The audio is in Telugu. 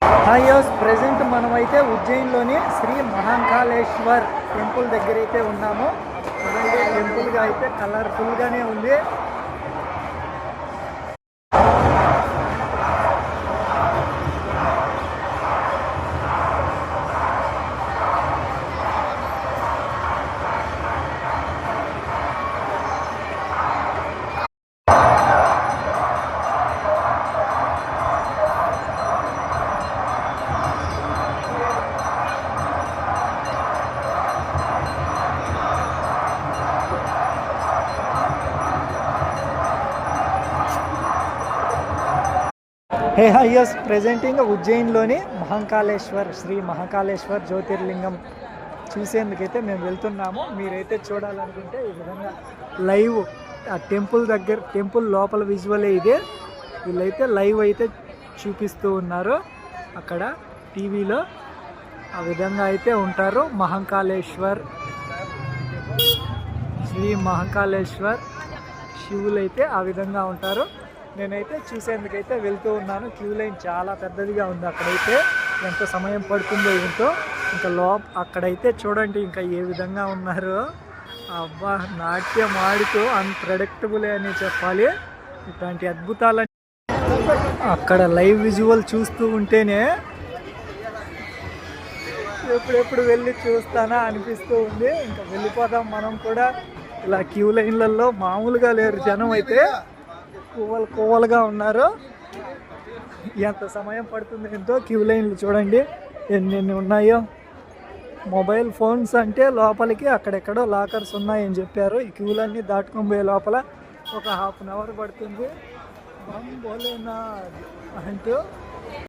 హాయ్ యోస్ ప్రజెంట్ మనమైతే ఉజ్జయిన్లోని శ్రీ మహాకాళేశ్వర్ టెంపుల్ దగ్గర అయితే ఉన్నాము. టెంపుల్గా అయితే కలర్ఫుల్గానే ఉంది. హే హైయస్ ప్రెజెంటింగ్ ఉజ్జయిన్లోని మహాకాళేశ్వర్ శ్రీ మహాకాళేశ్వర్ జ్యోతిర్లింగం చూసేందుకైతే మేము వెళ్తున్నాము. మీరైతే చూడాలనుకుంటే ఈ విధంగా లైవ్ ఆ టెంపుల్ లోపల విజువలే ఇదే. వీళ్ళైతే లైవ్ అయితే చూపిస్తూ ఉన్నారు అక్కడ టీవీలో. ఆ విధంగా అయితే ఉంటారు. మహాకాళేశ్వర్ శ్రీ మహాకాళేశ్వర్ శివులైతే ఆ విధంగా ఉంటారు. నేనైతే చూసేందుకైతే వెళ్తూ ఉన్నాను. క్యూ లైన్ చాలా పెద్దదిగా ఉంది. అక్కడైతే ఎంత సమయం పడుతుందో ఏంటో. ఇంకా అక్కడైతే చూడండి ఇంకా ఏ విధంగా ఉన్నారు. అబ్బా, నాట్యం ఆడుతూ అన్ప్రెడిక్టబుల్ అని చెప్పాలి. ఇట్లాంటి అద్భుతాలని అక్కడ లైవ్ విజువల్ చూస్తూ ఉంటేనే ఎప్పుడెప్పుడు వెళ్ళి చూస్తానా అనిపిస్తూ ఉంది. ఇంకా వెళ్ళిపోదాం మనం కూడా. ఇలా క్యూ లైన్లలో మామూలుగా లేరు జనం, అయితే కోవలుగా ఉన్నారు. ఎంత సమయం పడుతుంది ఎంతో. క్యూ లైన్లు చూడండి ఎన్ని ఉన్నాయో. మొబైల్ ఫోన్స్ అంటే లోపలికి అక్కడెక్కడో లాకర్స్ ఉన్నాయని చెప్పారు. ఈ క్యూలన్నీ దాటుకొని పోయే లోపల ఒక ½ అన్ అవర్ పడుతుంది. భోలేనాథ్ అంటూ